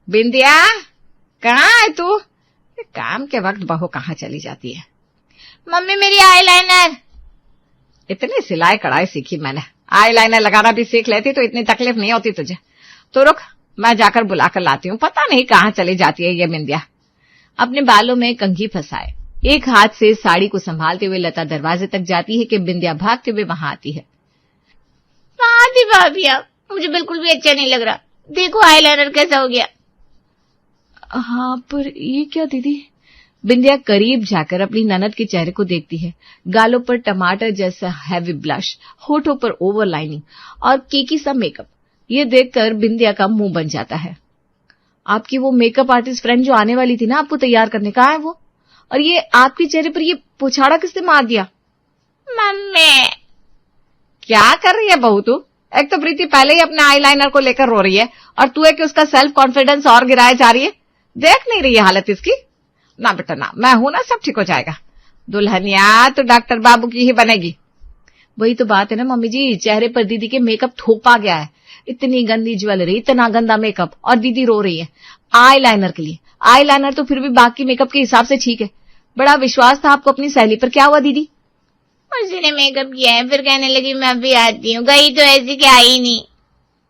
बिंदिया, कहाँ है तू? काम के वक्त बहू कहाँ चली जाती है? मम्मी मेरी आईलाइनर। इतनी सिलाई कढ़ाई सीखी मैंने, आईलाइनर लगाना भी सीख लेती तो इतनी तकलीफ नहीं होती तुझे। तो रुक, मैं जाकर बुलाकर लाती हूँ। पता नहीं कहाँ चली जाती है ये बिंदिया। अपने बालों में कंघी फंसाए एक हाथ से साड़ी को संभालते हुए लता दरवाजे तक जाती है कि बिंदिया भागते हुए वहां आती है। थी भाभी आप, मुझे बिल्कुल भी अच्छा नहीं लग रहा। देखो आईलाइनर कैसा हो गया। हाँ पर ये क्या दीदी? बिंदिया करीब जाकर अपनी ननद के चेहरे को देखती है। गालों पर टमाटर जैसा हैवी ब्लश, होठों पर ओवरलाइनिंग और केकी सा मेकअप। ये देखकर बिंदिया का मुंह बन जाता है। आपकी वो मेकअप आर्टिस्ट फ्रेंड जो आने वाली थी ना आपको तैयार करने, कहाँ है वो? और ये आपके चेहरे पर ये पुछाड़ा किसने मार दिया? मम्मी। क्या कर रही है बहू तू? एक तो प्रीति पहले ही अपने आईलाइनर को लेकर रो रही है और तू है कि उसका सेल्फ कॉन्फिडेंस और गिराए जा रही है। देख नहीं रही है हालत इसकी? ना बेटा ना, मैं हूं ना, सब ठीक हो जाएगा। दुल्हनिया तो डॉक्टर बाबू की ही बनेगी। वही तो बात है ना मम्मी जी, चेहरे पर दीदी के मेकअप थोपा गया है। इतनी गंदी ज्वेलरी, इतना गंदा मेकअप और दीदी रो रही है आईलाइनर के लिए। आईलाइनर तो फिर भी बाकी मेकअप के हिसाब से ठीक है। बड़ा विश्वास था आपको अपनी सहेली पर, क्या हुआ दीदी? उसने मेकअप किया है, फिर कहने लगी मैं अभी आती हूँ। गई तो ऐसी कि आई नहीं।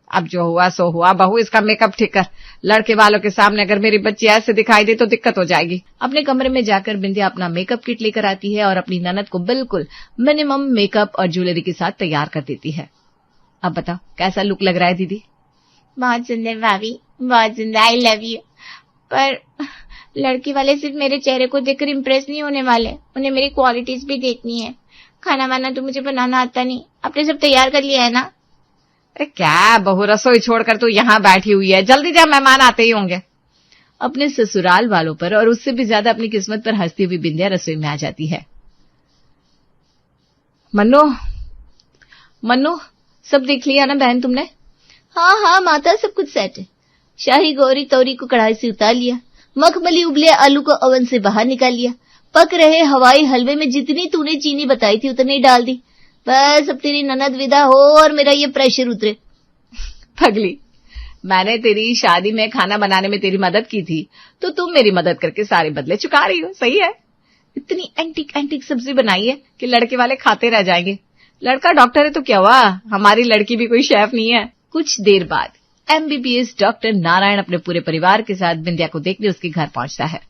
अब जो हुआ सो हुआ। बहू इसका मेकअप ठीक कर। लड़के वालों के सामने अगर मेरी बच्ची ऐसे दिखाई दे तो दिक्कत हो जाएगी। अपने कमरे में जाकर बिंदिया अपना मेकअप किट लेकर आती है और अपनी ननद को बिल्कुल मिनिमम मेकअप और ज्वेलरी के साथ तैयार कर देती है। अब बताओ कैसा लुक लग रहा है दीदी? बहुत सुंदर भाभी, बहुत सुंदर। I love you. पर लड़की वाले सिर्फ मेरे चेहरे को देखकर इम्प्रेस नहीं होने वाले, उन्हें मेरी क्वालिटीज भी देखनी है। खाना वाना तो मुझे बनाना आता नहीं, आपने सब तैयार कर लिया है ना? अरे क्या बहू, रसोई छोड़कर तू यहाँ बैठी हुई है? जल्दी जा, मेहमान आते ही होंगे। अपने ससुराल वालों पर और उससे भी ज्यादा अपनी किस्मत पर हंसती हुई बिंदिया रसोई में आ जाती है। मन्नो सब देख लिया ना बहन तुमने? हाँ हाँ माता, सब कुछ सेट है। शाही गौरी तौरी को कढ़ाई से उतार लिया, मखमली उबले आलू को ओवन से बाहर निकाल लिया, पक रहे हवाई हलवे में जितनी तूने चीनी बताई थी उतनी डाल दी। बस अब तेरी ननद विदा हो और मेरा ये प्रेशर उतरे। पगली, मैंने तेरी शादी में खाना बनाने में तेरी मदद की थी तो तुम मेरी मदद करके सारे बदले चुका रही हो। सही है। इतनी एंटीक सब्जी बनाई है कि लड़के वाले खाते रह जाएंगे। लड़का डॉक्टर है तो क्या हुआ, हमारी लड़की भी कोई शेफ नहीं है। कुछ देर बाद MBBS डॉक्टर नारायण अपने पूरे परिवार के साथ बिंदिया को देखने उसके घर पहुंचता है।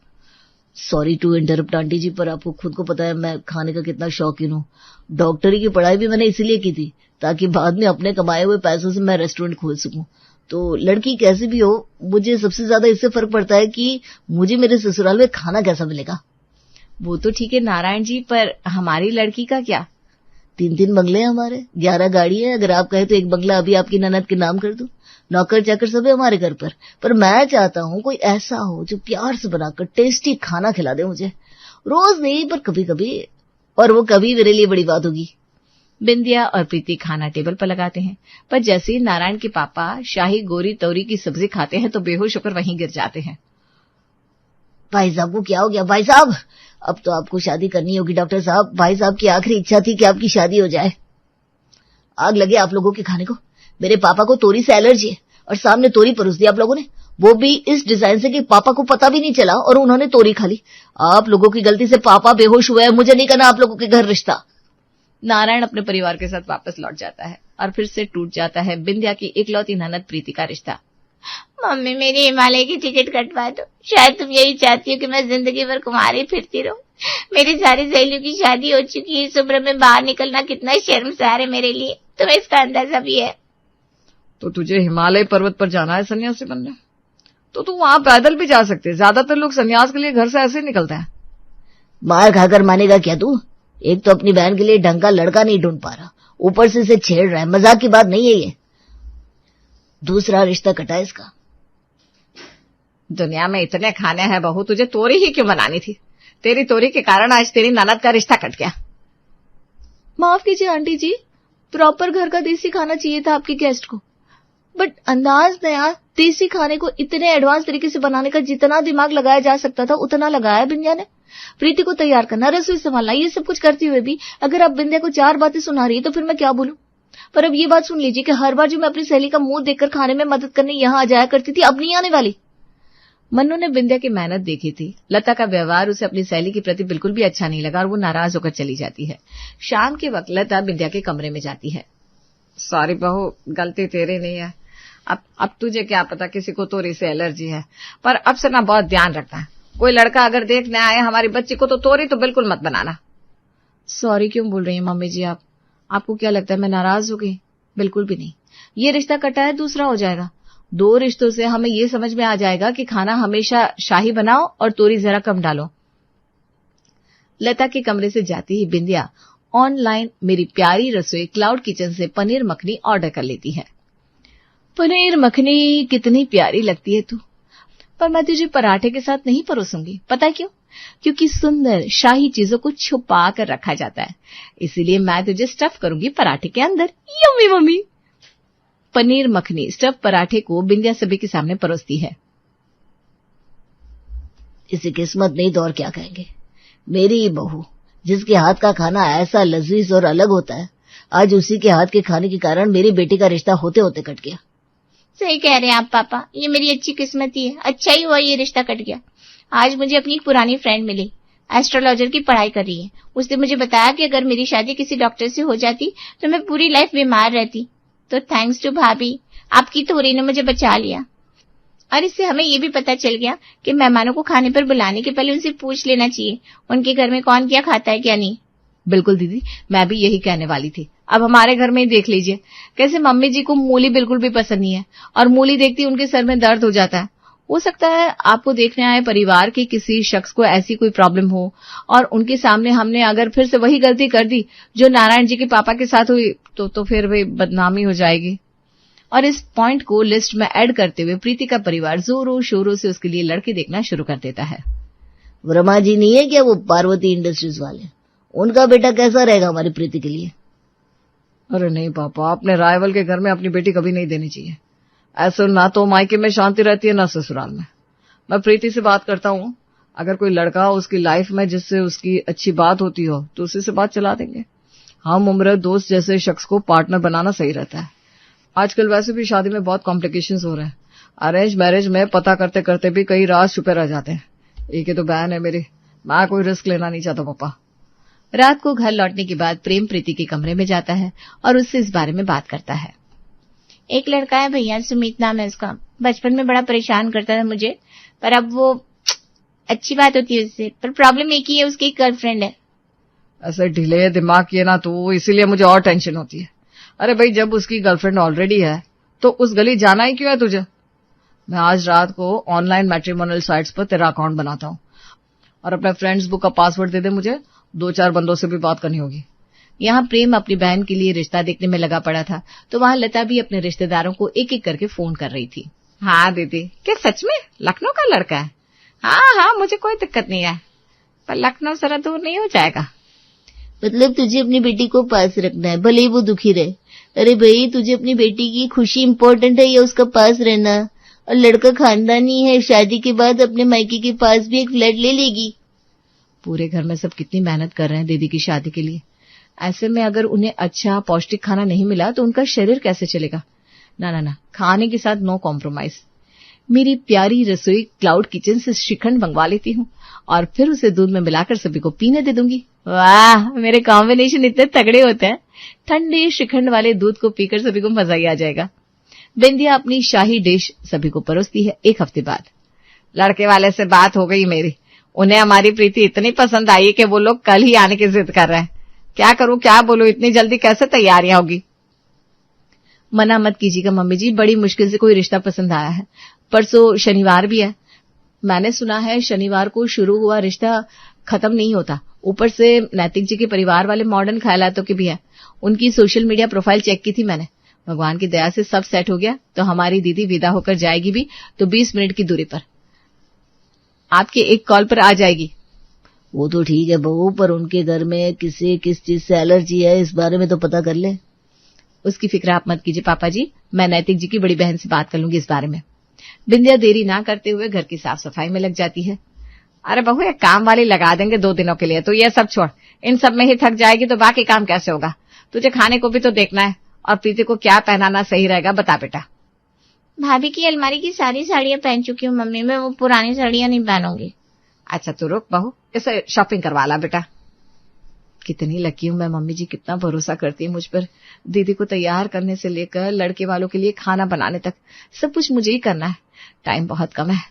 सॉरी टू इंटरप्ट आंटी जी, पर आपको खुद को पता है मैं खाने का कितना शौकीन हूँ। डॉक्टरी की पढ़ाई भी मैंने इसीलिए की थी ताकि बाद में अपने कमाए हुए पैसों से मैं रेस्टोरेंट खोल सकूं। तो लड़की कैसी भी हो, मुझे सबसे ज्यादा इससे फर्क पड़ता है कि मुझे मेरे ससुराल में खाना कैसा मिलेगा। वो तो ठीक है नारायण जी, पर हमारी लड़की का क्या? 3 बंगले हैं हमारे, 11 गाड़ी है। अगर आप कहे तो एक बंगला अभी आपकी ननद के नाम कर दूं। नौकर चाकर सब है हमारे घर पर मैं चाहता हूँ कोई ऐसा हो जो प्यार से बनाकर टेस्टी खाना खिला दे मुझे। रोज नहीं पर कभी कभी, और वो कभी मेरे लिए बड़ी बात होगी। बिंदिया और प्रीति खाना टेबल पर लगाते हैं, पर जैसे ही नारायण के पापा शाही गोरी तौरी की सब्जी खाते हैं तो बेहोश होकर वहीं गिर जाते हैं। भाई साहब को क्या हो गया? भाई साहब अब तो आपको शादी करनी होगी डॉक्टर साहब। भाई साहब की आखिरी इच्छा थी कि आपकी शादी हो जाए। आग लगे आप लोगों के खाने को। मेरे पापा को तोरी से एलर्जी है और सामने तोरी परोस दी आप लोगों ने, वो भी इस डिजाइन से कि पापा को पता भी नहीं चला और उन्होंने तोरी खा ली। आप लोगों की गलती से पापा बेहोश हुए हैं। मुझे नहीं करना आप लोगों के घर रिश्ता। नारायण अपने परिवार के साथ वापस लौट जाता है और फिर से टूट जाता है बिंदिया की इकलौती ननद प्रीति का रिश्ता। मम्मी मेरी हिमालय की टिकट कटवा दो। शायद तुम यही चाहती हो कि मैं जिंदगी भर कुमारी फिरती रहूं। मेरी सारी सहेलियों की शादी हो चुकी है। इस उम्र में बाहर निकलना कितना शर्मसार है मेरे लिए, तुम्हें इसका अंदाजा भी है। तो तुझे हिमालय पर्वत पर जाना है सन्यासी बनने, तो तू वहां पैदल भी जा सकते। ज्यादातर लोग सन्यास के लिए घर से ऐसे निकलते हैं। मार खाकर मानेगा क्या तू? एक तो अपनी बहन के लिए ढंग का लड़का नहीं ढूंढ पा रहा, ऊपर से इसे छेड़ रहा है। मजाक की बात नहीं है ये। दूसरा रिश्ता कटा इसका। दुनिया में इतने खाने हैं बहू, तुझे तोरी ही क्यों बनानी थी? तेरी तोरी के कारण आज तेरी ननद का रिश्ता कट गया। माफ कीजिए आंटी जी, प्रॉपर घर का देसी खाना चाहिए था आपके गेस्ट को, बट अंदाज नया देसी खाने को इतने एडवांस तरीके से बनाने का जितना दिमाग लगाया जा सकता था उतना लगाया बिंदिया ने। प्रीति को तैयार करना, रसोई संभालना, ये सब कुछ करते हुए भी अगर आप बिंदिया को 4 बातें सुना रही है तो फिर मैं क्या बोलूं। पर अब ये बात सुन लीजिए कि हर बार जो मैं अपनी सहेली का मुंह देखकर खाने में मदद करने यहाँ आ जाया करती थी अब नहीं आने वाली। मन्नू ने बिंदिया की मेहनत देखी थी। लता का व्यवहार उसे अपनी सहेली के प्रति बिल्कुल भी अच्छा नहीं लगा और वो नाराज होकर चली जाती है। शाम के वक्त लता बिंदिया के कमरे में जाती है। सॉरी बहू, गलती तेरी नहीं है। अब तुझे क्या पता, किसी को तोरी से एलर्जी है। पर अब से ना बहुत ध्यान रखना। कोई लड़का अगर देखने आए हमारी बच्ची को तो तोरी तो बिल्कुल मत बनाना। सॉरी क्यों बोल रही हैं मम्मी जी आप? आपको क्या लगता है मैं नाराज हो गई? बिल्कुल भी नहीं। ये रिश्ता कटा है, दूसरा हो जाएगा। 2 रिश्तों से हमें ये समझ में आ जाएगा कि खाना हमेशा शाही बनाओ और तोरी जरा कम डालो। लता के कमरे से जाती ही बिंदिया ऑनलाइन मेरी प्यारी रसोई क्लाउड किचन से पनीर मखनी ऑर्डर कर लेती है। पनीर मखनी कितनी प्यारी लगती है तू, पर मैं तुझे पराठे के साथ नहीं परोसूंगी। पता है क्यों? क्योंकि सुंदर शाही चीजों को छुपा कर रखा जाता है, इसीलिए मैं तुझे स्टफ करूंगी पराठे के अंदर। Yummy mummy. Paneer makhani stuff पराठे को बिंदिया सभी के सामने परोसती है। इसे किस्मत नहीं तो और क्या कहेंगे। मेरी ही बहू, जिसके हाथ का खाना ऐसा लजीज और अलग होता है, आज उसी के हाथ के खाने के कारण मेरी बेटी का रिश्ता होते होते कट गया। सही कह रहे हैं आप पापा, ये मेरी अच्छी किस्मत ही है। अच्छा ही हुआ ये रिश्ता कट गया। आज मुझे अपनी एक पुरानी फ्रेंड मिली, एस्ट्रोलॉजर की पढ़ाई कर रही है। उसने मुझे बताया कि अगर मेरी शादी किसी डॉक्टर से हो जाती तो मैं पूरी लाइफ बीमार रहती। तो थैंक्स टू भाभी, आपकी तोरी ने मुझे बचा लिया। और इससे हमें ये भी पता चल गया कि मेहमानों को खाने पर बुलाने के पहले उनसे पूछ लेना चाहिए उनके घर में कौन क्या खाता है क्या नहीं। बिल्कुल दीदी, मैं भी यही कहने वाली थी। अब हमारे घर में ही देख लीजिए, कैसे मम्मी जी को मूली बिल्कुल भी पसंद नहीं है और मूली देखती उनके सर में दर्द हो जाता है। हो सकता है आपको देखने आए परिवार के किसी शख्स को ऐसी कोई प्रॉब्लम हो और उनके सामने हमने अगर फिर से वही गलती कर दी जो नारायण जी के पापा के साथ हुई तो फिर वही बदनामी हो जाएगी। और इस पॉइंट को लिस्ट में ऐड करते हुए प्रीति का परिवार जोरों शोरों से उसके लिए लड़के देखना शुरू कर देता है। वर्मा जी नहीं है क्या वो पार्वती इंडस्ट्रीज वाले? उनका बेटा कैसा रहेगा हमारी प्रीति के लिए? अरे नहीं पापा, अपने राइवल के घर में अपनी बेटी कभी नहीं देनी चाहिए। ऐसे ना तो मायके में शांति रहती है ना ससुराल में। मैं प्रीति से बात करता हूँ, अगर कोई लड़का उसकी लाइफ में जिससे उसकी अच्छी बात होती हो तो उसी से बात चला देंगे। हम उम्र दोस्त जैसे शख्स को पार्टनर बनाना सही रहता है। आजकल वैसे भी शादी में बहुत कॉम्प्लिकेशंस हो रहे हैं। अरेंज मैरिज में पता करते करते भी कई राज छुपे रह जाते हैं। एक ही तो बहन है मेरी, मैं कोई रिस्क लेना नहीं चाहता पापा। रात को घर लौटने के बाद प्रेम प्रीति के कमरे में जाता है और उससे इस बारे में बात करता है। एक लड़का है भैया, सुमित नाम है उसका। बचपन में बड़ा परेशान करता था मुझे, पर अब वो अच्छी बात होती है उससे। पर प्रॉब्लम एक ही है, उसकी एक गर्लफ्रेंड है। ऐसे ढीले दिमाग किए ना तो इसीलिए मुझे और टेंशन होती है। अरे भाई, जब उसकी गर्लफ्रेंड ऑलरेडी है तो उस गली जाना ही क्यों है तुझे? मैं आज रात को ऑनलाइन मैट्रिमोनियल साइट्स पर तेरा अकाउंट बनाता हूँ और अपने फ्रेंड्स बुक का पासवर्ड दे दे मुझे। 2-4 बंदों से भी बात करनी होगी। यहाँ प्रेम अपनी बहन के लिए रिश्ता देखने में लगा पड़ा था तो वहाँ लता भी अपने रिश्तेदारों को एक एक करके फोन कर रही थी। हाँ दीदी, क्या सच में लखनऊ का लड़का है? हाँ, मुझे कोई दिक्कत नहीं है, पर लखनऊ जरा दूर नहीं हो जाएगा? मतलब तुझे अपनी बेटी को पास रखना है, भले ही वो दुखी रहे। अरे भाई, तुझे अपनी बेटी की खुशी इंपॉर्टेंट है या उसका पास रहना? और लड़का खानदानी है, शादी के बाद अपने मायके के पास भी एक फ्लैट ले लेगी। पूरे घर में सब कितनी मेहनत कर रहे हैं दीदी की शादी के लिए। ऐसे में अगर उन्हें अच्छा पौष्टिक खाना नहीं मिला तो उनका शरीर कैसे चलेगा? ना, खाने के साथ नो कॉम्प्रोमाइज। मेरी प्यारी रसोई क्लाउड किचन से श्रीखंड मंगवा लेती हूँ और फिर उसे दूध में मिलाकर सभी को पीने दे दूंगी। वाह, मेरे कॉम्बिनेशन इतने तगड़े होते हैं। ठंडे श्रीखंड वाले दूध को पीकर सभी को मजा ही आ जाएगा। बिंदिया अपनी शाही डिश सभी को परोसती है। 1 हफ्ते बाद लड़के वाले से बात हो गई मेरी। उन्हें हमारी प्रीति इतनी पसंद आई कि वो लोग कल ही आने की जिद कर रहे हैं। क्या करूं, क्या बोलूं, इतनी जल्दी कैसे तैयारियां होगी? मना मत कीजिएगा मम्मी जी, बड़ी मुश्किल से कोई रिश्ता पसंद आया है। परसों शनिवार भी है। मैंने सुना है शनिवार को शुरू हुआ रिश्ता खत्म नहीं होता। ऊपर से नैतिक जी के परिवार वाले मॉडर्न ख्यालातों के भी हैं। उनकी सोशल मीडिया प्रोफाइल चेक की थी मैंने। भगवान की दया से सब सेट हो गया तो हमारी दीदी विदा होकर जाएगी भी तो 20 मिनट की दूरी पर, आपके एक कॉल पर आ जाएगी। वो तो ठीक है बहू, पर उनके घर में किसी किस चीज से एलर्जी है इस बारे में तो पता कर ले। उसकी फिक्र आप मत कीजिए पापा जी, मैं नैतिक जी की बड़ी बहन से बात कर लूंगी इस बारे में। बिंदिया देरी ना करते हुए घर की साफ सफाई में लग जाती है। अरे बहू, एक काम वाली लगा देंगे 2 दिनों के लिए, तो ये सब छोड़। इन सब में ही थक जाएगी तो बाकी काम कैसे होगा? तुझे खाने को भी तो देखना है और प्रीति को क्या पहनाना सही रहेगा, बता बेटा। भाभी की अलमारी की सारी साड़ियां पहन चुकी हूँ मम्मी, मैं वो पुरानी साड़ियां नहीं पहनूंगी। अच्छा तू रुक बहू, इसे शॉपिंग करवा ला बेटा। कितनी लकी हूं मैं, मम्मी जी कितना भरोसा करती है मुझ पर। दीदी को तैयार करने से लेकर लड़के वालों के लिए खाना बनाने तक सब कुछ मुझे ही करना है। टाइम बहुत कम है,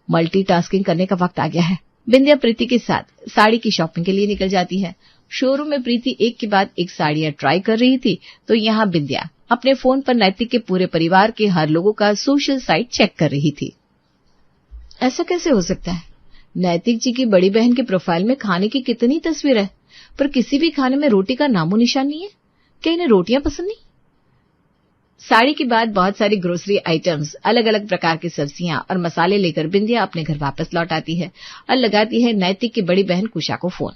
मल्टीटास्किंग करने का वक्त आ गया है। बिंदिया प्रीति के साथ साड़ी की शॉपिंग के लिए निकल जाती है। शोरूम में प्रीति एक के बाद एक साड़ियां ट्राई कर रही थी तो यहाँ बिंदिया अपने फोन पर नैतिक के पूरे परिवार के हर लोगों का सोशल साइट चेक कर रही थी। ऐसा कैसे हो सकता है? नैतिक जी की बड़ी बहन के प्रोफाइल में खाने की कितनी तस्वीर है, पर किसी भी खाने में रोटी का नामो निशान नहीं है। क्या इन्हें रोटियां पसंद नहीं? साड़ी के बाद बहुत सारी ग्रोसरी आइटम्स, अलग अलग प्रकार की सब्जियां और मसाले लेकर बिंदिया अपने घर वापस लौट आती है और लगाती है नैतिक की बड़ी बहन कुशा को फोन।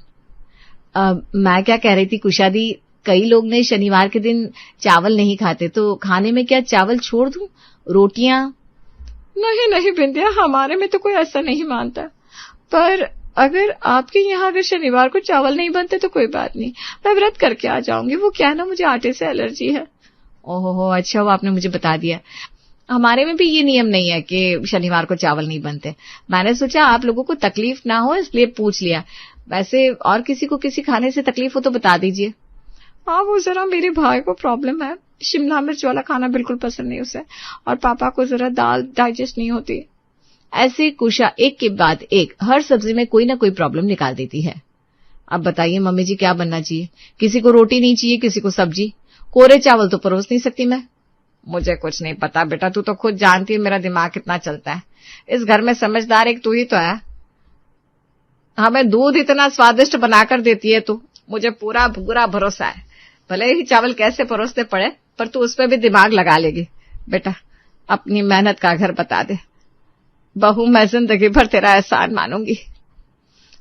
मैं क्या कह रही थी कुशा दी, कई लोग ने शनिवार के दिन चावल नहीं खाते, तो खाने में क्या चावल छोड़ दूं? रोटियां? नहीं बिंदिया, हमारे में तो कोई ऐसा नहीं मानता, पर अगर आपके यहाँ अगर शनिवार को चावल नहीं बनते तो कोई बात नहीं, मैं व्रत करके आ जाऊंगी। वो क्या है ना, मुझे आटे से एलर्जी है। ओहो, अच्छा वो आपने मुझे बता दिया। हमारे में भी ये नियम नहीं है कि शनिवार को चावल नहीं बनते। मैंने सोचा आप लोगों को तकलीफ ना हो इसलिए पूछ लिया। वैसे और किसी को किसी खाने से तकलीफ हो तो बता दीजिए। हाँ, वो जरा मेरे भाई को प्रॉब्लम है, शिमला मिर्च वाला खाना बिल्कुल पसंद नहीं उसे, और पापा को जरा दाल डाइजेस्ट नहीं होती। ऐसे कुशा एक के बाद एक हर सब्जी में कोई ना कोई प्रॉब्लम निकाल देती है। अब बताइए मम्मी जी क्या बनना चाहिए? किसी को रोटी नहीं चाहिए, किसी को सब्जी, कोरे चावल तो परोस नहीं सकती मैं। मुझे कुछ नहीं पता बेटा, तू तो खुद जानती है मेरा दिमाग कितना चलता है। इस घर में समझदार एक तू ही तो है। हमें दूध इतना स्वादिष्ट बनाकर देती है तू, मुझे पूरा भरोसा है। भले ही चावल कैसे परोसते पड़े, पर तू उस पर भी दिमाग लगा लेगी। बेटा अपनी मेहनत का घर बता दे बहू, मैं जिंदगी भर तेरा एहसान मानूंगी।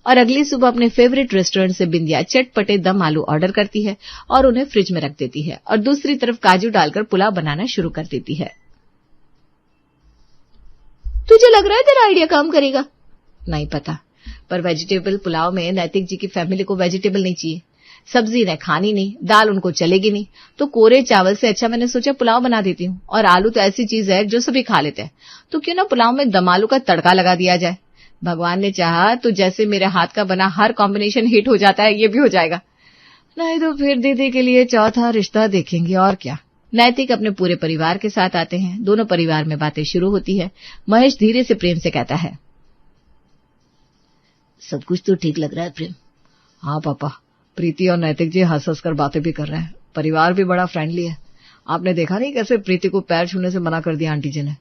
और अगली सुबह अपने फेवरेट रेस्टोरेंट से बिंदिया चटपटे दम आलू ऑर्डर करती है और उन्हें फ्रिज में रख देती है और दूसरी तरफ काजू डालकर पुलाव बनाना शुरू कर देती है। तुझे लग रहा है तेरा आइडिया काम करेगा? नहीं पता, पर वेजिटेबल पुलाव में नैतिक जी की फैमिली को वेजिटेबल नहीं चाहिए, सब्जी ने खानी नहीं, दाल उनको चलेगी नहीं, तो कोरे चावल से अच्छा मैंने सोचा पुलाव बना देती हूँ। और आलू तो ऐसी चीज है जो सभी खा लेते हैं, तो क्यों ना पुलाव में दम आलू का तड़का लगा दिया जाए। भगवान ने चाहा तो जैसे मेरे हाथ का बना हर कॉम्बिनेशन हिट हो जाता है, ये भी हो जाएगा। नहीं तो फिर दीदी के लिए चौथा रिश्ता देखेंगे और क्या। नैतिक अपने पूरे परिवार के साथ आते हैं। दोनों परिवार में बातें शुरू होती है। महेश धीरे से प्रेम से कहता है, सब कुछ तो ठीक लग रहा है प्रेम। हाँ पापा, प्रीति और नैतिक जी हंस हंस कर बातें भी कर रहे हैं। परिवार भी बड़ा फ्रेंडली है। आपने देखा नहीं कैसे प्रीति को पैर छूने से मना कर दिया आंटी जी ने।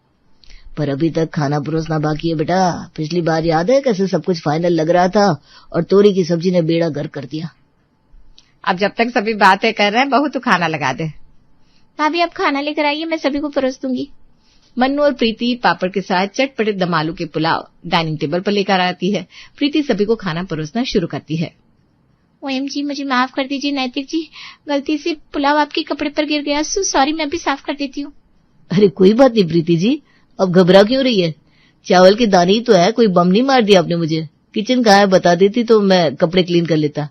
पर अभी तक खाना परोसना बाकी है बेटा। पिछली बार याद है कैसे सब कुछ फाइनल लग रहा था और तोरी की सब्जी ने बेड़ा गर्क कर दिया। अब जब तक सभी बातें कर रहे हैं बहू तो खाना लगा दे। भाभी आप खाना लेकर आइए, मैं सभी को परोस दूंगी। मन्नू और प्रीति पापड़ के साथ चटपटे दम आलू के पुलाव डाइनिंग टेबल पर लेकर आती है। प्रीति सभी को खाना परोसना शुरू करती है। OMG, मुझे माफ कर दीजिए नैतिक जी, गलती से पुलाव आपके कपड़े पर गिर गया। सॉरी, मैं भी साफ कर देती हूँ। अरे कोई बात नहीं प्रीति जी, अब घबरा क्यों रही है? चावल के दाने ही तो है, कोई बम नहीं मार दिया आपने मुझे। किचन कहाँ है बता देती तो मैं कपड़े क्लीन कर लेता।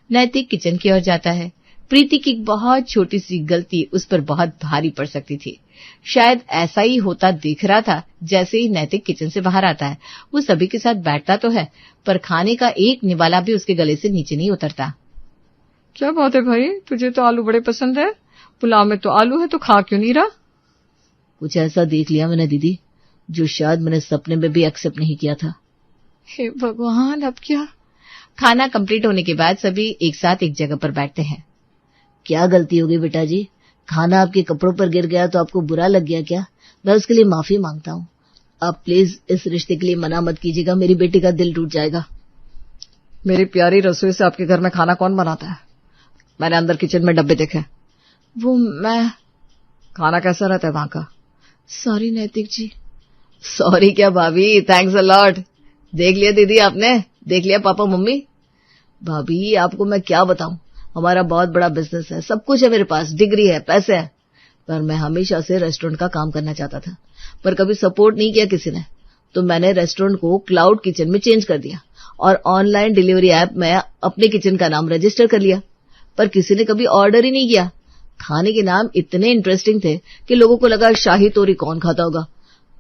नैतिक किचन की ओर जाता है। प्रीति की बहुत छोटी सी गलती उस पर बहुत भारी पड़ सकती थी। शायद ऐसा ही होता दिख रहा था। जैसे ही नैतिक किचन से बाहर आता है, वो सभी के साथ बैठता तो है, पर खाने का एक निवाला भी उसके गले से नीचे नहीं उतरता। क्या बात है भाई, तुझे तो आलू बड़े पसंद है, पुलाव में तो आलू है तो खा क्यों नहीं रहा? कुछ ऐसा देख लिया मैंने दीदी, जो शायद मैंने सपने में भी एक्सेप्ट नहीं किया था। हे भगवान, अब क्या? खाना कंप्लीट होने के बाद सभी एक साथ एक जगह पर बैठते हैं। क्या गलती हो गई बेटा जी? खाना आपके कपड़ों पर गिर गया तो आपको बुरा लग गया क्या? मैं उसके लिए माफी मांगता हूँ। आप प्लीज इस रिश्ते के लिए मना मत कीजिएगा, मेरी बेटी का दिल टूट जाएगा। मेरी प्यारी रसोई से आपके घर में खाना कौन बनाता है? मैंने अंदर किचन में डब्बे देखे। वो मैं खाना कैसा रहता है वहां का? सॉरी नैतिक जी। सॉरी क्या भाभी, थैंक्स अ लॉट। देख लिया दीदी आपने, देख लिया पापा मम्मी। भाभी आपको मैं क्या बताऊं, हमारा बहुत बड़ा बिजनेस है, सब कुछ है मेरे पास, डिग्री है, पैसे है, पर मैं हमेशा से रेस्टोरेंट का काम करना चाहता था, पर कभी सपोर्ट नहीं किया किसी ने। तो मैंने रेस्टोरेंट को क्लाउड किचन में चेंज कर दिया और ऑनलाइन डिलीवरी ऐप में अपने किचन का नाम रजिस्टर कर लिया, पर किसी ने कभी ऑर्डर ही नहीं किया। खाने के नाम इतने इंटरेस्टिंग थे कि लोगों को लगा शाही तोरी कौन खाता होगा,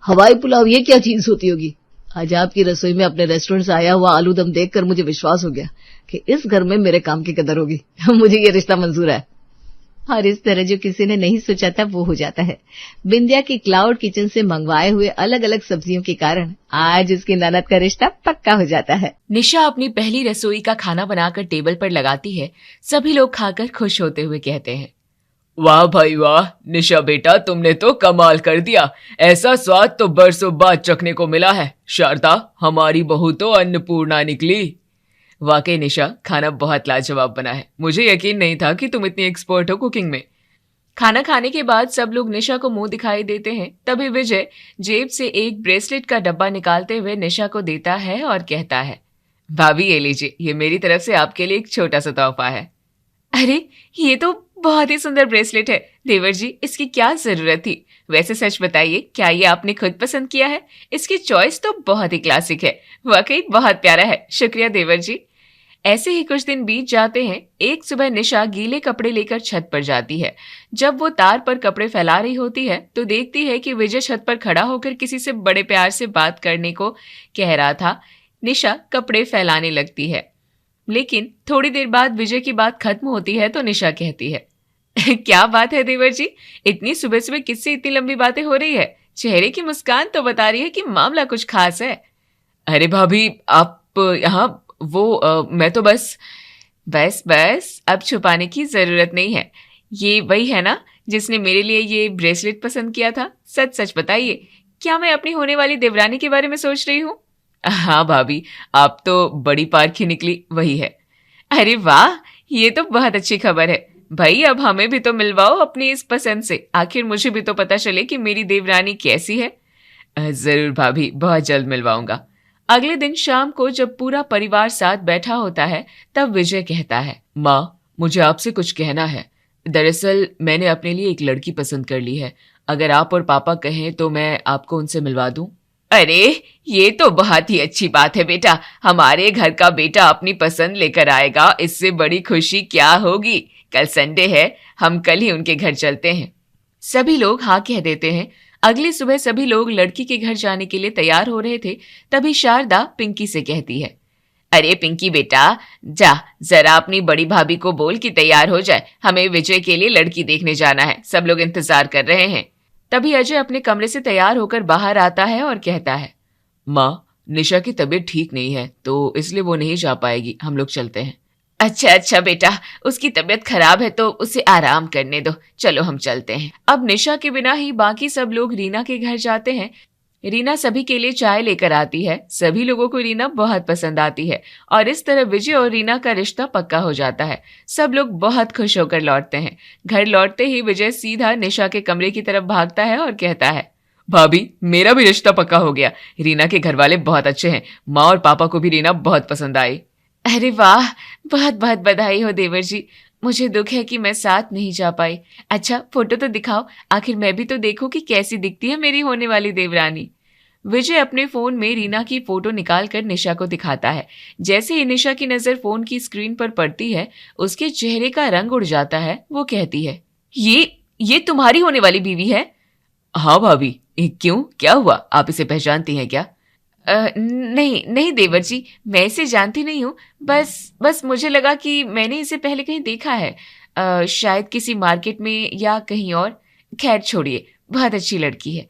हवाई पुलाव ये क्या चीज होती होगी? आज आपकी रसोई में अपने रेस्टोरेंट से आया हुआ आलू दम देखकर मुझे विश्वास हो गया कि इस घर में मेरे काम की कदर होगी। मुझे ये रिश्ता मंजूर है। और इस तरह जो किसी ने नहीं सोचा था वो हो जाता है। बिंदिया की क्लाउड किचन से मंगवाए हुए अलग अलग सब्जियों के कारण आज उसकी ननद का रिश्ता पक्का हो जाता है। निशा अपनी पहली रसोई का खाना बनाकर टेबल पर लगाती है। सभी लोग खाकर खुश होते हुए कहते हैं, वाह भाई वाह, निशा बेटा तुमने तो कमाल कर दिया। ऐसा स्वाद तो बरसों बाद चखने को मिला है। शारदा, हमारी बहू तो अन्नपूर्णा निकली। वाकई निशा, खाना बहुत लाजवाब बना है। मुझे यकीन नहीं था कि तुम इतनी एक्सपर्ट हो कुकिंग में। खाना खाने के बाद सब लोग निशा को मुंह दिखाई देते हैं। तभी विजय जेब से एक ब्रेसलेट का डब्बा निकालते हुए निशा को देता है और कहता है, भाभी ये लीजिए, ये मेरी तरफ से आपके लिए एक छोटा सा तोहफा है। अरे ये तो बहुत ही सुंदर ब्रेसलेट है देवर जी, इसकी क्या जरूरत थी? वैसे सच बताइए, क्या ये आपने खुद पसंद किया है? इसकी चॉइस तो बहुत ही क्लासिक है। वाकई बहुत प्यारा है। शुक्रिया देवर जी। ऐसे ही कुछ दिन बीत जाते हैं। एक सुबह निशा गीले कपड़े लेकर छत पर जाती है। जब वो तार पर कपड़े फैला रही होती है तो देखती है कि विजय छत पर खड़ा होकर किसी से बड़े प्यार से बात करने को कह रहा था। निशा कपड़े फैलाने लगती है, लेकिन थोड़ी देर बाद विजय की बात खत्म होती है तो निशा कहती है, क्या बात है देवर जी, इतनी सुबह सुबह किससे इतनी लंबी बातें हो रही है? चेहरे की मुस्कान तो बता रही है कि मामला कुछ खास है। अरे भाभी, आप यहाँ मैं तो बस अब छुपाने की जरूरत नहीं है। ये वही है ना जिसने मेरे लिए ये ब्रेसलेट पसंद किया था? सच सच बताइए, क्या मैं अपनी होने वाली देवरानी के बारे में सोच रही हूँ? हाँ भाभी, आप तो बड़ी पारखी निकली, वही है। अरे वाह, ये तो बहुत अच्छी खबर है। भाई अब हमें भी तो मिलवाओ अपनी इस पसंद से, आखिर मुझे भी तो पता चले कि मेरी देवरानी कैसी है। जरूर भाभी, बहुत जल्द मिलवाऊंगा। अगले दिन शाम को जब पूरा परिवार साथ बैठा होता है तब विजय कहता है, माँ, मुझे आपसे कुछ कहना है। दरअसल मैंने अपने लिए एक लड़की पसंद कर ली है। अगर आप और पापा कहें तो मैं आपको उनसे मिलवा दूं। अरे ये तो बहुत ही अच्छी बात है बेटा, हमारे घर का बेटा अपनी पसंद लेकर आएगा, इससे बड़ी खुशी क्या होगी। कल संडे है, हम कल ही उनके घर चलते हैं। सभी लोग हाँ कह देते हैं। अगली सुबह सभी लोग लड़की के घर जाने के लिए तैयार हो रहे थे। तभी शारदा पिंकी से कहती है, अरे पिंकी बेटा, जा जरा अपनी बड़ी भाभी को बोल कि तैयार हो जाए, हमें विजय के लिए लड़की देखने जाना है, सब लोग इंतजार कर रहे हैं। तभी अजय अपने कमरे से तैयार होकर बाहर आता है और कहता है, माँ, निशा की तबीयत ठीक नहीं है तो इसलिए वो नहीं जा पाएगी, हम लोग चलते हैं। अच्छा बेटा, उसकी तबीयत खराब है तो उसे आराम करने दो, चलो हम चलते हैं। अब निशा के बिना ही बाकी सब लोग रीना के घर जाते हैं। रीना सभी के लिए चाय लेकर आती है। सभी लोगों को रीना बहुत पसंद आती है और इस तरह विजय और रीना का रिश्ता पक्का हो जाता है। सब लोग बहुत खुश होकर लौटते हैं। घर लौटते ही विजय सीधा निशा के कमरे की तरफ भागता है और कहता है, भाभी, मेरा भी रिश्ता पक्का हो गया। रीना के घर वाले बहुत अच्छे हैं। माँ और पापा को भी रीना बहुत पसंद आई। अरे वाह, बहुत बहुत बधाई हो देवर जी। मुझे दुख है कि मैं साथ नहीं जा पाई। अच्छा फोटो तो दिखाओ, आखिर मैं भी तो देखूं कि कैसी दिखती है मेरी होने वाली देवरानी। विजय अपने फोन में रीना की फोटो निकालकर निशा को दिखाता है। जैसे ही निशा की नजर फोन की स्क्रीन पर पड़ती है, उसके चेहरे का रंग उड़ जाता है। वो कहती है, ये तुम्हारी होने वाली बीवी है? हाँ भाभी। क्यों, क्या हुआ? आप इसे पहचानती हैं क्या? नहीं देवर जी, मैं इसे जानती नहीं हूँ। बस मुझे लगा कि मैंने इसे पहले कहीं देखा है, शायद किसी मार्केट में या कहीं और। खैर छोड़िए, बहुत अच्छी लड़की है।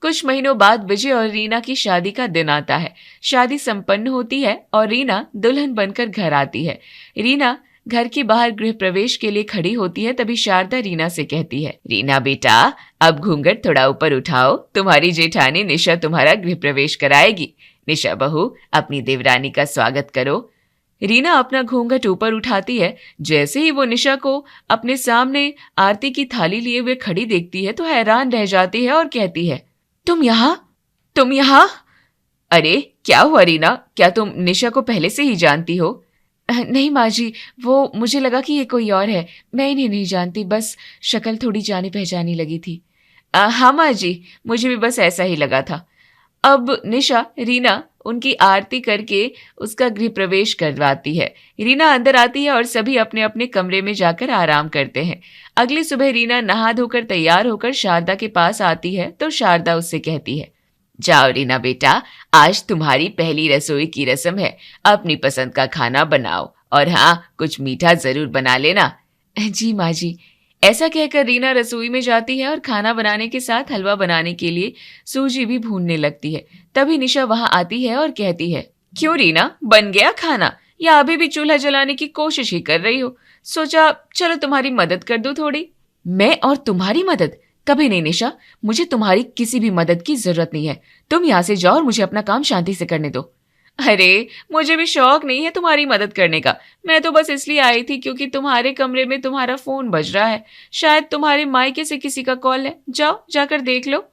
कुछ महीनों बाद विजय और रीना की शादी का दिन आता है। शादी संपन्न होती है और रीना दुल्हन बनकर घर आती है। रीना घर के बाहर गृह प्रवेश के लिए खड़ी होती है। तभी शारदा रीना से कहती है, रीना बेटा, अब घूंघट थोड़ा ऊपर उठाओ, तुम्हारी जेठानी निशा तुम्हारा गृह प्रवेश कराएगी। निशा बहू, अपनी देवरानी का स्वागत करो। रीना अपना घूंघट ऊपर उठाती है। जैसे ही वो निशा को अपने सामने आरती की थाली लिए हुए खड़ी देखती है तो हैरान रह जाती है और कहती है, तुम यहाँ? अरे क्या हुआ रीना, क्या तुम निशा को पहले से ही जानती हो? नहीं माँ जी, वो मुझे लगा कि ये कोई और है, मैं इन्हें नहीं जानती, बस शक्ल थोड़ी जानी पहचानी लगी थी। हाँ माँ जी, मुझे भी बस ऐसा ही लगा था। अब निशा रीना उनकी आरती करके उसका गृह प्रवेश करवाती है। रीना अंदर आती है और सभी अपने अपने कमरे में जाकर आराम करते हैं। अगली सुबह रीना नहा धोकर तैयार होकर शारदा के पास आती है तो शारदा उससे कहती है, जाओ रीना बेटा, आज तुम्हारी पहली रसोई की रस्म है। अपनी पसंद का खाना बनाओ और हाँ, कुछ मीठा जरूर बना लेना। जी माँ जी। ऐसा कहकर रीना रसोई में जाती है और खाना बनाने के साथ हलवा बनाने के लिए सूजी भी भूनने लगती है। तभी निशा वहां आती है और कहती है, क्यों रीना, बन गया खाना या अभी भी चूल्हा जलाने की कोशिश ही कर रही हो? सोचा चलो तुम्हारी मदद कर दूं थोड़ी। मैं और तुम्हारी मदद? कभी नहीं निशा, मुझे तुम्हारी किसी भी मदद की जरूरत नहीं है। तुम यहाँ से जाओ और मुझे अपना काम शांति से करने दो। अरे मुझे भी शौक नहीं है तुम्हारी मदद करने का। मैं तो बस इसलिए आई थी क्योंकि तुम्हारे कमरे में तुम्हारा फोन बज रहा है। शायद तुम्हारे मायके से किसी का कॉल है। जाओ जाकर देख लो।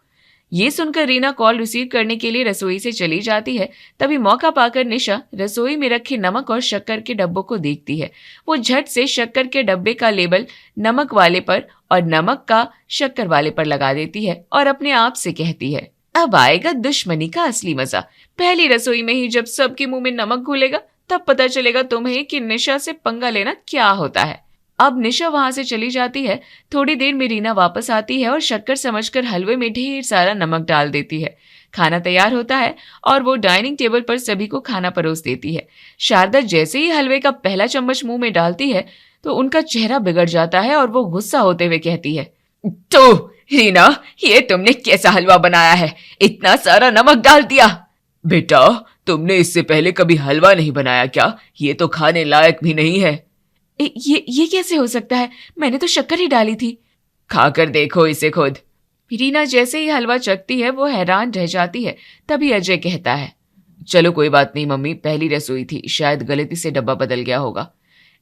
ये सुनकर रीना कॉल रिसीव करने के लिए रसोई से चली जाती है। तभी मौका पाकर निशा रसोई में रखे नमक और शक्कर के डब्बों को देखती है। वो झट से शक्कर के डब्बे का लेबल नमक वाले पर और नमक का शक्कर वाले पर लगा देती है और अपने आप से कहती है, अब आएगा दुश्मनी का असली मजा। पहली रसोई में ही जब सबके मुंह में नमक घुलेगा तब पता चलेगा तुम्हें कि निशा से पंगा लेना क्या होता है। अब निशा वहां से चली जाती है। थोड़ी देर में रीना वापस आती है और शक्कर समझकर हलवे में ढेर सारा नमक डाल देती है। खाना तैयार होता है और वो डाइनिंग टेबल पर सभी को खाना परोस देती है। शारदा जैसे ही हलवे का पहला चम्मच मुंह में डालती है तो उनका चेहरा बिगड़ जाता है और वो गुस्सा होते हुए कहती है, तो रीना, ये तुमने कैसा हलवा बनाया है? इतना सारा नमक डाल दिया। बेटा, तुमने इससे पहले कभी हलवा नहीं बनाया क्या? ये तो खाने लायक भी नहीं है। ये कैसे हो सकता है? मैंने तो शक्कर ही डाली थी। खाकर देखो इसे खुद। रीना जैसे ही हलवा चखती है वो हैरान रह जाती है। तभी अजय कहता है, चलो कोई बात नहीं मम्मी, पहली रसोई थी, शायद गलती से डब्बा बदल गया होगा।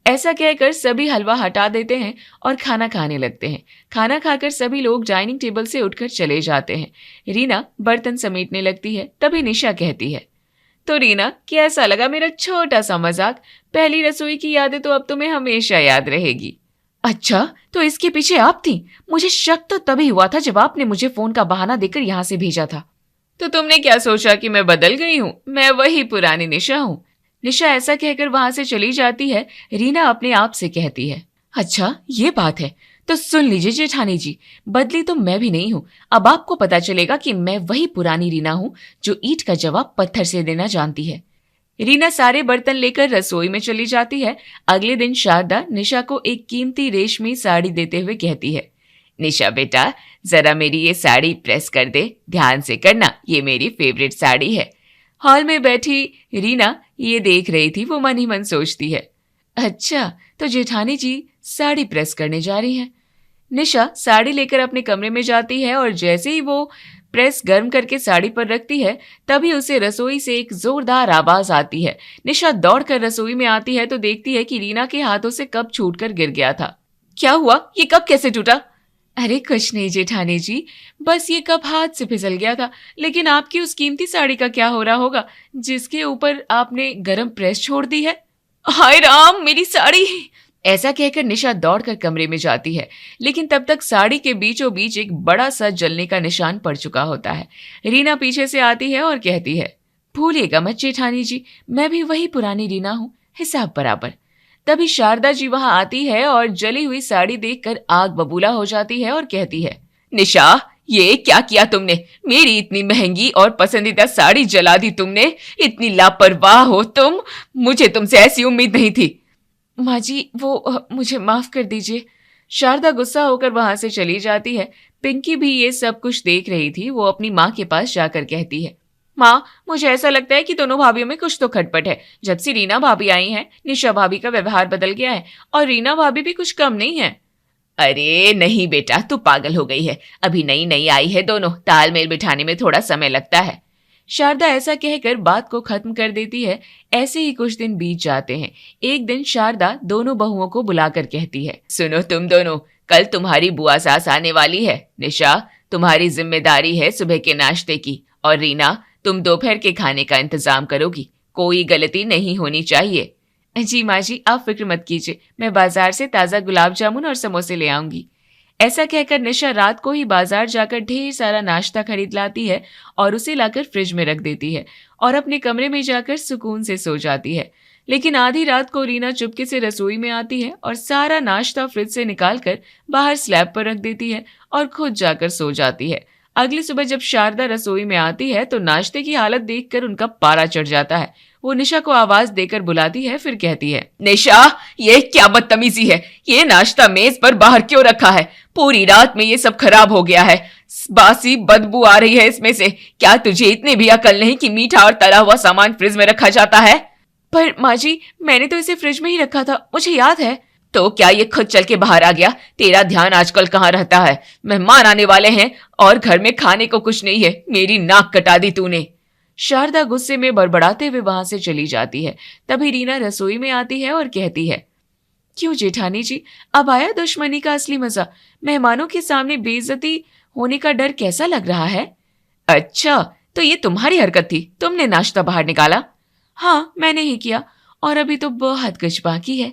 ऐसा कहकर सभी हलवा हटा देते हैं और खाना खाने लगते हैं। खाना खाकर सभी लोग डाइनिंग टेबल से उठकर चले जाते हैं। रीना बर्तन समेटने लगती है। तभी निशा कहती है, तो रीना, कैसा लगा मेरा छोटा सा मजाक? पहली रसोई की यादें तो अब तुम्हें हमेशा याद रहेगी। अच्छा, तो इसके पीछे आप थी? मुझे शक तो तभी हुआ था जब आपने मुझे फोन का बहाना देकर यहाँ से भेजा था। तो तुमने क्या सोचा कि मैं बदल गई हूँ? मैं वही पुरानी निशा हूँ। निशा ऐसा कहकर वहां से चली जाती है। रीना अपने आप से कहती है, अच्छा ये बात है, तो सुन लीजिए जेठानी जी, बदली तो मैं भी नहीं हूँ। अब आपको पता चलेगा कि मैं वही पुरानी रीना हूँ जो ईंट का जवाब पत्थर से देना जानती है। रीना सारे बर्तन लेकर रसोई में चली जाती है। अगले दिन शारदा निशा को एक कीमती रेशमी साड़ी देते हुए कहती है, निशा बेटा, जरा मेरी ये साड़ी प्रेस कर दे, ध्यान से करना, ये मेरी फेवरेट साड़ी है। हॉल में बैठी रीना ये देख रही थी। वो मन ही मन सोचती है, अच्छा तो जेठानी जी साड़ी प्रेस करने जा रही हैं। निशा साड़ी लेकर अपने कमरे में जाती है और जैसे ही वो प्रेस गर्म करके साड़ी पर रखती है तभी उसे रसोई से एक जोरदार आवाज आती है। निशा दौड़कर रसोई में आती है तो देखती है कि रीना के हाथों से कप छूटकर गिर गया था। क्या हुआ? ये कप कैसे टूटा? अरे कुछ नहीं जेठानी जी, बस ये कप हाथ से फिसल गया था। लेकिन आपकी उस कीमती साड़ी का क्या हो रहा होगा जिसके ऊपर आपने गरम प्रेस छोड़ दी है? हाय राम, मेरी साड़ी! ऐसा कहकर निशा दौड़कर कमरे में जाती है, लेकिन तब तक साड़ी के बीचों बीच एक बड़ा सा जलने का निशान पड़ चुका होता है। रीना पीछे से आती है और कहती है, भूलिएगा मत जेठानी जी, मैं भी वही पुरानी रीना हूँ, हिसाब बराबर। तभी शारदा जी वहां आती है और जली हुई साड़ी देखकर आग बबूला हो जाती है और कहती है, निशा, ये क्या किया तुमने? मेरी इतनी महंगी और पसंदीदा साड़ी जला दी तुमने। इतनी लापरवाह हो तुम, मुझे तुमसे ऐसी उम्मीद नहीं थी। माँ जी, वो मुझे माफ कर दीजिए। शारदा गुस्सा होकर वहां से चली जाती है। पिंकी भी ये सब कुछ देख रही थी। वो अपनी माँ के पास जाकर कहती है, माँ, मुझे ऐसा लगता है कि दोनों भाभियों में कुछ तो खटपट है। जब से रीना भाभी आई हैं, निशा भाभी का व्यवहार बदल गया है और रीना भाभी भी कुछ कम नहीं है। अरे नहीं बेटा, तू पागल हो गई है। अभी नई नई आई है, दोनों तालमेल बिठाने में थोड़ा समय लगता है। शारदा ऐसा कहकर बात को खत्म कर देती है। ऐसे ही कुछ दिन बीत जाते हैं। एक दिन शारदा दोनों बहुओं को बुलाकर कहती है, सुनो तुम दोनों, कल तुम्हारी बुआ सास आने वाली है। निशा, तुम्हारी जिम्मेदारी है सुबह के नाश्ते की, और रीना, तुम दोपहर के खाने का इंतजाम करोगी। कोई गलती नहीं होनी चाहिए। जी माँ जी, आप फिक्र मत कीजिए, मैं बाजार से ताज़ा गुलाब जामुन और समोसे ले आऊंगी। ऐसा कहकर निशा रात को ही बाजार जाकर ढेर सारा नाश्ता खरीद लाती है और उसे लाकर फ्रिज में रख देती है और अपने कमरे में जाकर सुकून से सो जाती है। लेकिन आधी रात को रीना चुपके से रसोई में आती है और सारा नाश्ता फ्रिज से निकालकर बाहर स्लैब पर रख देती है और खुद जाकर सो जाती है। अगली सुबह जब शारदा रसोई में आती है तो नाश्ते की हालत देखकर उनका पारा चढ़ जाता है। वो निशा को आवाज देकर बुलाती है, फिर कहती है, निशा, ये क्या बदतमीजी है? ये नाश्ता मेज पर बाहर क्यों रखा है? पूरी रात में ये सब खराब हो गया है। बासी बदबू आ रही है इसमें से। क्या तुझे इतनी भी अकल नहीं कि मीठा और तला हुआ सामान फ्रिज में रखा जाता है? पर माँ जी, मैंने तो इसे फ्रिज में ही रखा था, मुझे याद है। तो क्या ये खुद चल के बाहर आ गया? तेरा ध्यान आजकल कहाँ रहता है? मेहमान आने वाले हैं और घर में खाने को कुछ नहीं है। मेरी नाक कटा दी तूने। शारदा गुस्से में बड़बड़ाते हुए वहां से चली जाती है। तभी रीना रसोई में आती है और कहती है, क्यों जेठानी जी, अब आया दुश्मनी का असली मजा? मेहमानों के सामने बेइज्जती होने का डर कैसा लग रहा है? अच्छा, तो ये तुम्हारी हरकत थी? तुमने नाश्ता बाहर निकाला? हाँ, मैंने ही किया, और अभी तो बहुत कुछ बाकी है।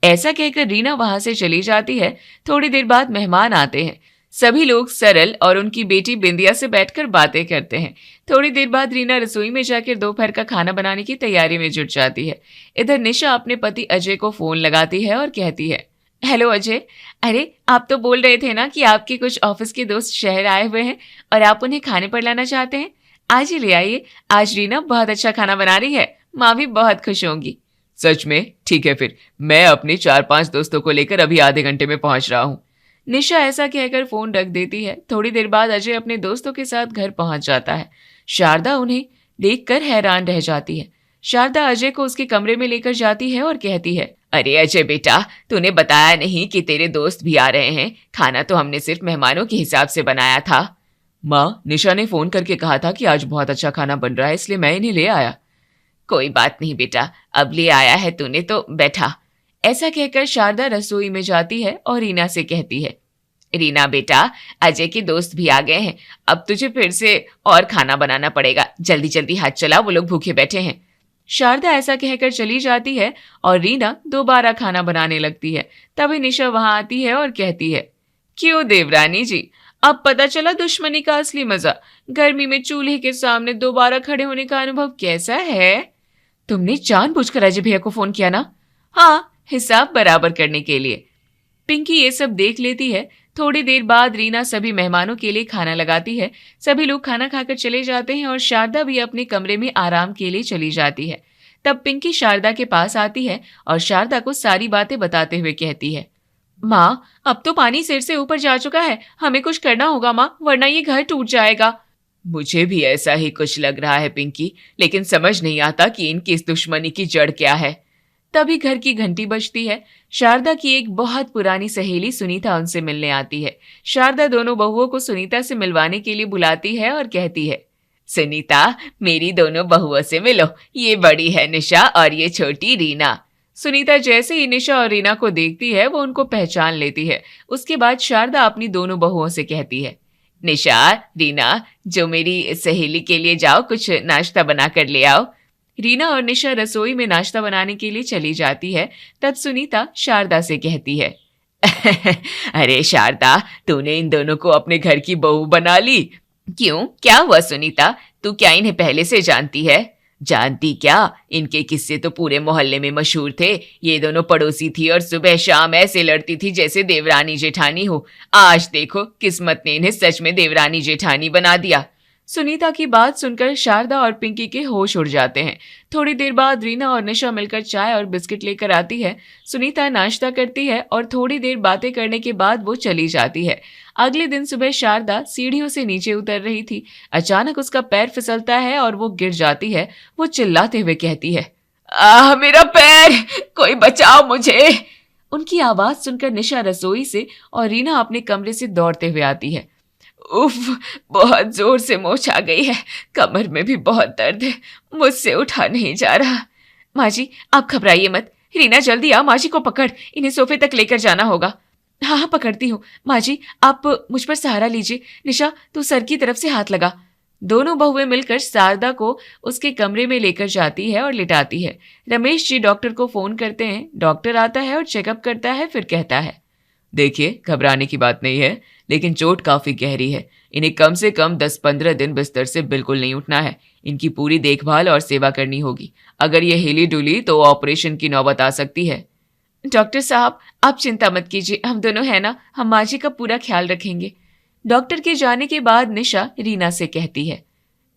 ऐसा कहकर रीना वहां से चली जाती है। थोड़ी देर बाद मेहमान आते हैं। सभी लोग सरल और उनकी बेटी बिंदिया से बैठकर बातें करते हैं। थोड़ी देर बाद रीना रसोई में जाकर दोपहर का खाना बनाने की तैयारी में जुट जाती है। इधर निशा अपने पति अजय को फोन लगाती है और कहती है, हेलो अजय, अरे आप तो बोल रहे थे ना कि आपके कुछ ऑफिस के दोस्त शहर आए हुए हैं और आप उन्हें खाने पर लाना चाहते हैं। आज ही ले आइए, आज रीना बहुत अच्छा खाना बना रही है, माँ भी बहुत खुश होंगी। सच में? ठीक है, फिर मैं अपने 4-5 दोस्तों को लेकर अभी आधे घंटे में पहुंच रहा हूँ। निशा ऐसा कहकर फोन रख देती है। थोड़ी देर बाद अजय अपने दोस्तों के साथ घर पहुंच जाता है। शारदा उन्हें देखकर हैरान रह जाती है। शारदा अजय को उसके कमरे में लेकर जाती है और कहती है, अरे अजय बेटा, तूने बताया नहीं कि तेरे दोस्त भी आ रहे हैं। खाना तो हमने सिर्फ मेहमानों के हिसाब से बनाया था। माँ, निशा ने फोन करके कहा था कि आज बहुत अच्छा खाना बन रहा है, इसलिए मैं इन्हें ले आया। कोई बात नहीं बेटा, अब ले आया है तूने तो बैठा। ऐसा कहकर शारदा रसोई में जाती है और रीना से कहती है, रीना बेटा, अजय के दोस्त भी आ गए हैं। अब तुझे फिर से और खाना बनाना पड़ेगा। जल्दी जल्दी हाथ चला, वो लोग भूखे बैठे हैं। शारदा ऐसा कहकर चली जाती है और रीना दोबारा खाना बनाने लगती है। तभी निशा वहां आती है और कहती है, क्यों देवरानी जी, अब पता चला दुश्मनी का असली मजा? गर्मी में चूल्हे के सामने दोबारा खड़े होने का अनुभव कैसा है? तुमने जानबूझकर अजय भैया को फोन किया ना? हाँ, हिसाब बराबर करने के लिए। पिंकी ये सब देख लेती है। थोड़ी देर बाद रीना सभी मेहमानों के लिए खाना लगाती है। सभी लोग खाना खाकर चले जाते हैं और शारदा भी अपने कमरे में आराम के लिए चली जाती है। तब पिंकी शारदा के पास आती है और शारदा को सारी बातें बताते हुए कहती है, माँ, अब तो पानी सिर से ऊपर जा चुका है, हमें कुछ करना होगा माँ, वरना ये घर टूट जाएगा। मुझे भी ऐसा ही कुछ लग रहा है पिंकी, लेकिन समझ नहीं आता कि इनकी इस दुश्मनी की जड़ क्या है। तभी घर की घंटी बजती है। शारदा की एक बहुत पुरानी सहेली सुनीता उनसे मिलने आती है। शारदा दोनों बहुओं को सुनीता से मिलवाने के लिए बुलाती है और कहती है, सुनीता, मेरी दोनों बहुओं से मिलो। ये बड़ी है निशा और ये छोटी रीना। सुनीता जैसे ही निशा और रीना को देखती है वो उनको पहचान लेती है। उसके बाद शारदा अपनी दोनों बहुओं से कहती है, निशा, रीना, जो मेरी सहेली के लिए जाओ, कुछ नाश्ता बना कर ले आओ। रीना और निशा रसोई में नाश्ता बनाने के लिए चली जाती है। तब सुनीता शारदा से कहती है, अरे शारदा, तूने इन दोनों को अपने घर की बहू बना ली। क्यों, क्या हुआ सुनीता? तू क्या इन्हें पहले से जानती है? जानती क्या, इनके किस्से तो पूरे मोहल्ले में मशहूर थे। ये दोनों पड़ोसी थी और सुबह शाम ऐसे लड़ती थी जैसे देवरानी जेठानी हो। आज देखो, किस्मत ने इन्हें सच में देवरानी जेठानी बना दिया। सुनीता की बात सुनकर शारदा और पिंकी के होश उड़ जाते हैं। थोड़ी देर बाद रीना और निशा मिलकर चाय और बिस्किट लेकर आती है। सुनीता नाश्ता करती है और थोड़ी देर बातें करने के बाद वो चली जाती है। अगले दिन सुबह शारदा सीढ़ियों से नीचे उतर रही थी। अचानक उसका पैर फिसलता है और वो गिर जाती है। वो चिल्लाते हुए कहती है, मेरा पैर, कोई बचाओ मुझे। उनकी आवाज सुनकर निशा रसोई से और रीना अपने कमरे से दौड़ते हुए आती है। उफ, बहुत जोर से मोच आ गई है, कमर में भी बहुत दर्द है, मुझसे उठा नहीं जा रहा। माँ जी, आप घबराइए मत। रीना, जल्दी आ, माँ जी को पकड़, इन्हें सोफे तक लेकर जाना होगा। हाँ, पकड़ती हूँ। माँ जी, आप मुझ पर सहारा लीजिए। निशा, तू सर की तरफ से हाथ लगा। दोनों बहुएं मिलकर शारदा को उसके कमरे में लेकर जाती है और लिटाती है। रमेश जी डॉक्टर को फोन करते हैं। डॉक्टर आता है और चेकअप करता है, फिर कहता है, देखिए, घबराने की बात नहीं है, लेकिन चोट काफी गहरी है। इन्हें कम से कम 10-15 दिन बिस्तर से बिल्कुल नहीं उठना है। इनकी पूरी देखभाल और सेवा करनी होगी। अगर ये हिली डुली तो ऑपरेशन की नौबत आ सकती है। डॉक्टर साहब, आप चिंता मत कीजिए, हम दोनों है ना, हम माँ जी का पूरा ख्याल रखेंगे। डॉक्टर के जाने के बाद निशा रीना से कहती है,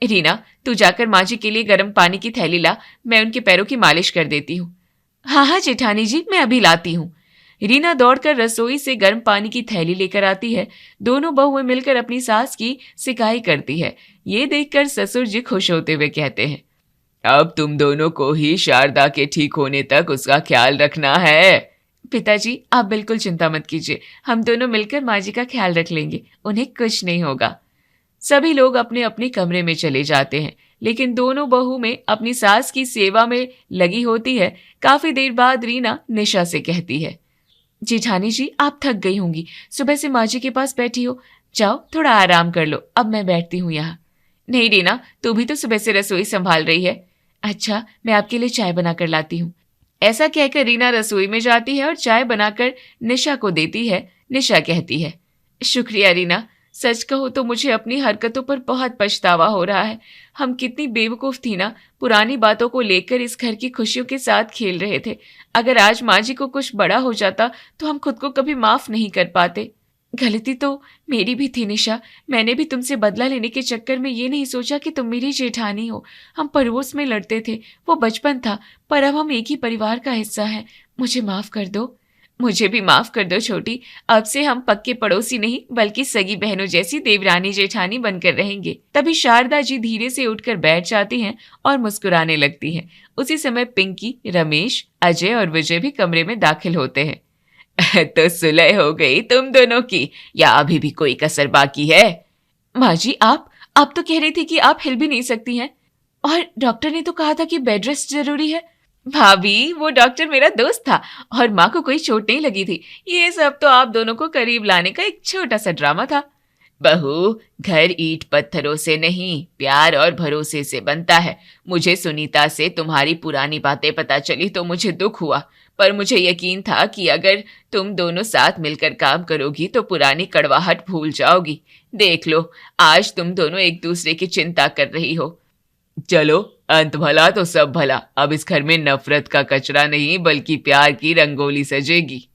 रीना तू जाकर माँ जी के लिए गर्म पानी की थैली ला, मैं उनके पैरों की मालिश कर देती हूँ। हाँ हाँ जेठानी जी, मैं अभी लाती हूँ। रीना दौड़कर रसोई से गर्म पानी की थैली लेकर आती है। दोनों बहुएं मिलकर अपनी सास की सिकाई करती है। ये देखकर ससुर जी खुश होते हुए कहते हैं, अब तुम दोनों को ही शारदा के ठीक होने तक उसका ख्याल रखना है। पिताजी आप बिल्कुल चिंता मत कीजिए, हम दोनों मिलकर माँ जी का ख्याल रख लेंगे, उन्हें कुछ नहीं होगा। सभी लोग अपने अपने कमरे में चले जाते हैं, लेकिन दोनों बहू में अपनी सास की सेवा में लगी होती है। काफी देर बाद रीना निशा से कहती है, जेठानी जी आप थक गई होंगी, सुबह से माँ जी के पास बैठी हो, जाओ थोड़ा आराम कर लो, अब मैं बैठती हूँ यहाँ। नहीं रीना, तू भी तो सुबह से रसोई संभाल रही है। अच्छा मैं आपके लिए चाय बनाकर लाती हूँ। ऐसा कहकर रीना रसोई में जाती है और चाय बनाकर निशा को देती है। निशा कहती है, शुक्रिया रीना, सच कहो तो मुझे अपनी हरकतों पर बहुत पछतावा हो रहा है। हम कितनी बेवकूफ थी ना, पुरानी बातों को लेकर इस घर की खुशियों के साथ खेल रहे थे। अगर आज माँ जी को कुछ बड़ा हो जाता तो हम खुद को कभी माफ नहीं कर पाते। गलती तो मेरी भी थी निशा, मैंने भी तुमसे बदला लेने के चक्कर में ये नहीं सोचा कि तुम मेरी जेठानी हो। हम पड़ोस में लड़ते थे, वो बचपन था, पर अब हम एक ही परिवार का हिस्सा हैं। मुझे माफ कर दो। मुझे भी माफ कर दो छोटी, अब से हम पक्के पड़ोसी नहीं बल्कि सगी बहनों जैसी देवरानी जेठानी बनकर रहेंगे। तभी शारदा जी धीरे से उठकर बैठ जाती हैं और मुस्कुराने लगती हैं। उसी समय पिंकी, रमेश, अजय और विजय भी कमरे में दाखिल होते हैं। तो सुलह हो गई तुम दोनों की, या अभी भी कोई कसर बाकी है? माँ जी आप तो कह रही थी कि आप हिल भी नहीं सकती हैं, और डॉक्टर ने तो कहा था कि बेड रेस्ट जरूरी है। भाभी वो डॉक्टर मेरा दोस्त था और माँ को कोई चोट नहीं लगी थी। ये सब तो आप दोनों को करीब लाने का एक छोटा सा ड्रामा था। बहू, घर ईंट पत्थरों से नहीं प्यार और भरोसे से बनता है। मुझे सुनीता से तुम्हारी पुरानी बातें पता चली तो मुझे दुख हुआ, पर मुझे यकीन था कि अगर तुम दोनों साथ मिलकर काम करोगी तो पुरानी कड़वाहट भूल जाओगी। देख लो, आज तुम दोनों एक दूसरे की चिंता कर रही हो। चलो, अंत भला तो सब भला। अब इस घर में नफरत का कचरा नहीं बल्कि प्यार की रंगोली सजेगी।